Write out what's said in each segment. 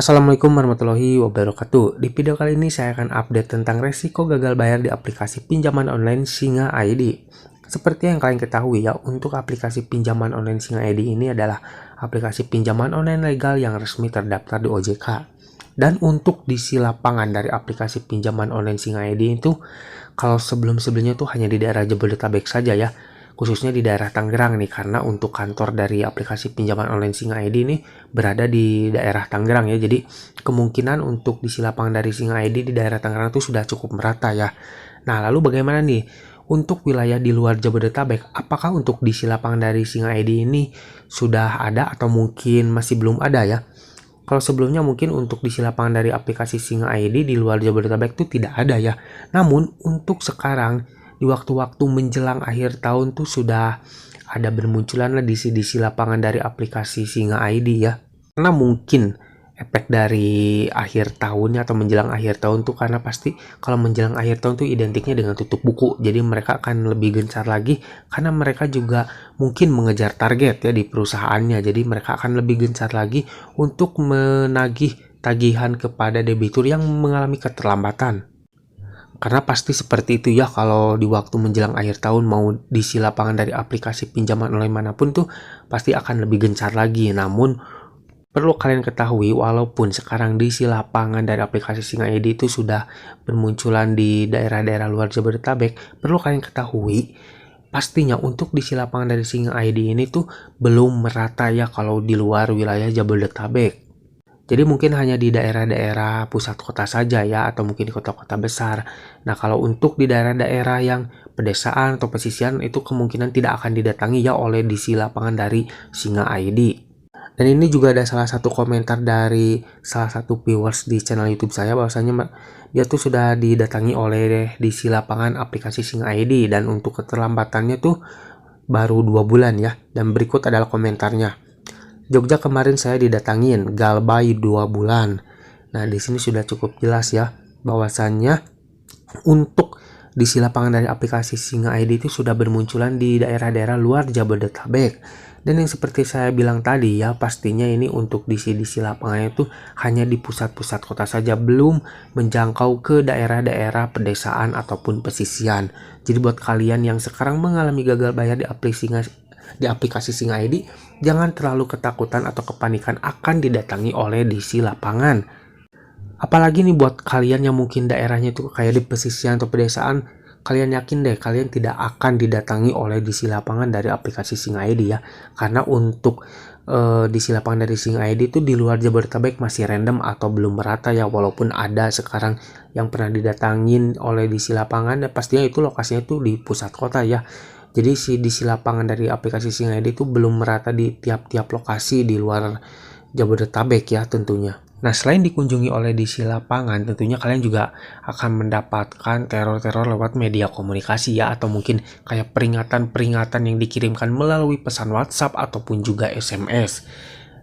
Assalamualaikum warahmatullahi wabarakatuh. Di video kali ini saya akan update tentang resiko gagal bayar di aplikasi pinjaman online Singa ID. Seperti yang kalian ketahui ya, untuk aplikasi pinjaman online Singa ID ini adalah aplikasi pinjaman online legal yang resmi terdaftar di OJK. Dan untuk diisi lapangan dari aplikasi pinjaman online Singa ID itu, kalau sebelum-sebelumnya tuh hanya di daerah Jabodetabek saja ya, khususnya di daerah Tangerang nih, karena untuk kantor dari aplikasi pinjaman online Singa ID ini berada di daerah Tangerang ya, jadi kemungkinan untuk diisi lapangan dari Singa ID di daerah Tangerang itu sudah cukup merata ya. Nah, lalu bagaimana nih untuk wilayah di luar Jabodetabek? Apakah untuk diisi lapangan dari Singa ID ini sudah ada atau mungkin masih belum ada ya? Kalau sebelumnya mungkin untuk diisi lapangan dari aplikasi Singa ID di luar Jabodetabek itu tidak ada ya. Namun untuk sekarang di waktu-waktu menjelang akhir tahun tuh sudah ada bermunculan lah diisi lapangan dari aplikasi Singa ID ya. Karena mungkin efek dari akhir tahunnya atau menjelang akhir tahun tuh, karena pasti kalau menjelang akhir tahun tuh identiknya dengan tutup buku. Jadi mereka akan lebih gencar lagi karena mereka juga mungkin mengejar target ya di perusahaannya. Jadi mereka akan lebih gencar lagi untuk menagih tagihan kepada debitur yang mengalami keterlambatan. Karena pasti seperti itu ya, kalau di waktu menjelang akhir tahun mau diisi lapangan dari aplikasi pinjaman online manapun tuh pasti akan lebih gencar lagi. Namun perlu kalian ketahui, walaupun sekarang diisi lapangan dari aplikasi Singa ID itu sudah bermunculan di daerah-daerah luar Jabodetabek, perlu kalian ketahui pastinya untuk diisi lapangan dari Singa ID ini tuh belum merata ya kalau di luar wilayah Jabodetabek. Jadi mungkin hanya di daerah-daerah pusat kota saja ya, atau mungkin di kota-kota besar. Nah, kalau untuk di daerah-daerah yang pedesaan atau pesisiran itu kemungkinan tidak akan didatangi ya oleh diisi lapangan dari Singa ID. Dan ini juga ada salah satu komentar dari salah satu viewers di channel YouTube saya, bahwasanya dia tuh sudah didatangi oleh diisi lapangan aplikasi Singa ID dan untuk keterlambatannya tuh baru 2 bulan ya. Dan berikut adalah komentarnya. Jogja kemarin saya didatangin, galbay 2 bulan. Nah, di sini sudah cukup jelas ya bahwasannya untuk diisi lapangan dari aplikasi Singa ID itu sudah bermunculan di daerah-daerah luar Jabodetabek. Dan yang seperti saya bilang tadi ya, pastinya ini untuk diisi lapangannya itu hanya di pusat-pusat kota saja, belum menjangkau ke daerah-daerah pedesaan ataupun pesisian. Jadi buat kalian yang sekarang mengalami gagal bayar di aplikasi Singa ID, jangan terlalu ketakutan atau kepanikan akan didatangi oleh diisi lapangan. Apalagi nih buat kalian yang mungkin daerahnya itu kayak di pesisian atau pedesaan, kalian yakin deh kalian tidak akan didatangi oleh diisi lapangan dari aplikasi Singa ID ya. Karena untuk diisi lapangan dari Singa ID itu di luar Jabodetabek masih random atau belum merata ya, walaupun ada sekarang yang pernah didatangin oleh diisi lapangan, dan pastinya itu lokasinya itu di pusat kota ya. Jadi diisi lapangan dari aplikasi Singa ID itu belum merata di tiap-tiap lokasi di luar Jabodetabek ya tentunya. Nah, selain dikunjungi oleh diisi lapangan, tentunya kalian juga akan mendapatkan teror-teror lewat media komunikasi ya, atau mungkin kayak peringatan-peringatan yang dikirimkan melalui pesan WhatsApp ataupun juga SMS.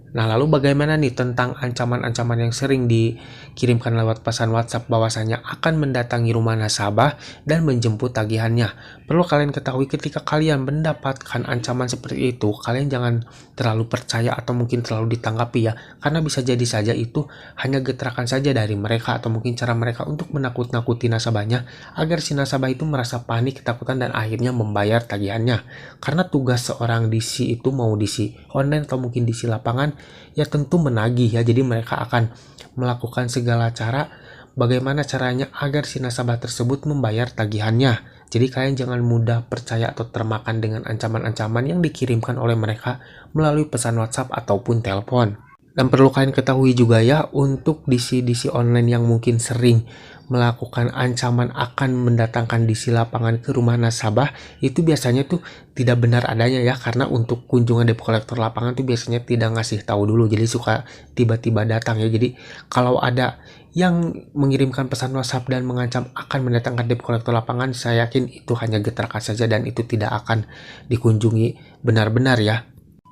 Nah, lalu bagaimana nih tentang ancaman-ancaman yang sering dikirimkan lewat pesan WhatsApp bahwasanya akan mendatangi rumah nasabah dan menjemput tagihannya? Perlu kalian ketahui, ketika kalian mendapatkan ancaman seperti itu, kalian jangan terlalu percaya atau mungkin terlalu ditanggapi ya, karena bisa jadi saja itu hanya getrakan saja dari mereka atau mungkin cara mereka untuk menakut-nakuti nasabahnya agar si nasabah itu merasa panik, ketakutan, dan akhirnya membayar tagihannya. Karena tugas seorang DC itu, mau DC online atau mungkin DC lapangan, ya tentu menagih ya. Jadi mereka akan melakukan segala cara bagaimana caranya agar si nasabah tersebut membayar tagihannya. Jadi kalian jangan mudah percaya atau termakan dengan ancaman-ancaman yang dikirimkan oleh mereka melalui pesan WhatsApp ataupun telepon. Dan perlu kalian ketahui juga ya, untuk DC online yang mungkin sering melakukan ancaman akan mendatangkan diisi lapangan ke rumah nasabah, itu biasanya tuh tidak benar adanya ya, karena untuk kunjungan debt collector lapangan tuh biasanya tidak ngasih tahu dulu, jadi suka tiba-tiba datang ya. Jadi kalau ada yang mengirimkan pesan WhatsApp dan mengancam akan mendatangkan debt collector lapangan, saya yakin itu hanya getrakan saja dan itu tidak akan dikunjungi benar-benar ya.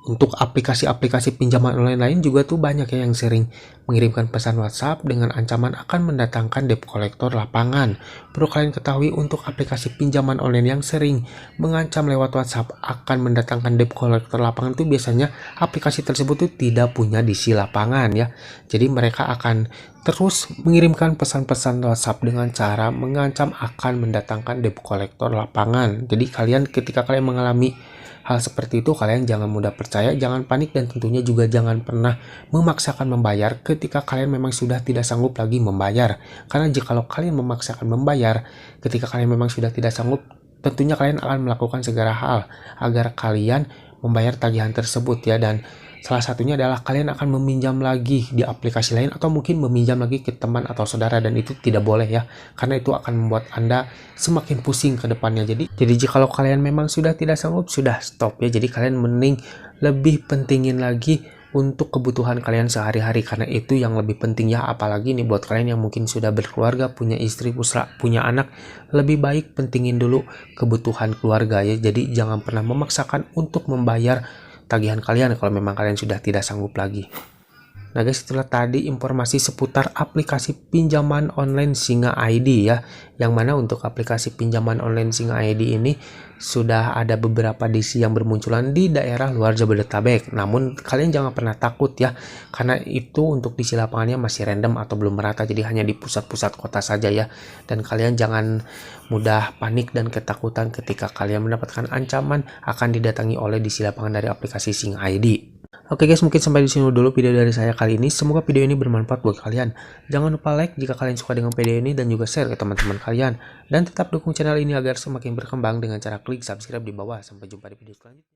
Untuk aplikasi-aplikasi pinjaman online lain juga tuh banyak ya yang sering mengirimkan pesan WhatsApp dengan ancaman akan mendatangkan debt collector lapangan. Perlu kalian ketahui untuk aplikasi pinjaman online yang sering mengancam lewat WhatsApp akan mendatangkan debt collector lapangan itu biasanya aplikasi tersebut tuh tidak punya DC lapangan ya. Jadi mereka akan terus mengirimkan pesan-pesan WhatsApp dengan cara mengancam akan mendatangkan debt collector lapangan. Jadi ketika kalian mengalami hal seperti itu, kalian jangan mudah percaya, jangan panik, dan tentunya juga jangan pernah memaksakan membayar ketika kalian memang sudah tidak sanggup lagi membayar. Karena jikalau kalian memaksakan membayar ketika kalian memang sudah tidak sanggup, tentunya kalian akan melakukan segala hal agar kalian membayar tagihan tersebut ya. Dan salah satunya adalah kalian akan meminjam lagi di aplikasi lain atau mungkin meminjam lagi ke teman atau saudara, dan itu tidak boleh ya, karena itu akan membuat Anda semakin pusing ke depannya. Jadi jikalau kalian memang sudah tidak sanggup, sudah stop ya. Jadi kalian mending lebih pentingin lagi untuk kebutuhan kalian sehari-hari, karena itu yang lebih penting ya. Apalagi nih buat kalian yang mungkin sudah berkeluarga, punya istri, punya anak, lebih baik pentingin dulu kebutuhan keluarga ya. Jadi jangan pernah memaksakan untuk membayar tagihan kalian kalau memang kalian sudah tidak sanggup lagi. Nah guys, itulah tadi informasi seputar aplikasi pinjaman online Singa ID ya. Yang mana untuk aplikasi pinjaman online Singa ID ini sudah ada beberapa DC yang bermunculan di daerah luar Jabodetabek. Namun kalian jangan pernah takut ya, karena itu untuk DC lapangannya masih random atau belum merata, jadi hanya di pusat-pusat kota saja ya. Dan kalian jangan mudah panik dan ketakutan ketika kalian mendapatkan ancaman akan didatangi oleh DC lapangan dari aplikasi Singa ID. Oke guys, mungkin sampai di sini dulu video dari saya kali ini. Semoga video ini bermanfaat buat kalian. Jangan lupa like jika kalian suka dengan video ini dan juga share ke teman-teman kalian. Dan tetap dukung channel ini agar semakin berkembang dengan cara klik subscribe di bawah. Sampai jumpa di video selanjutnya.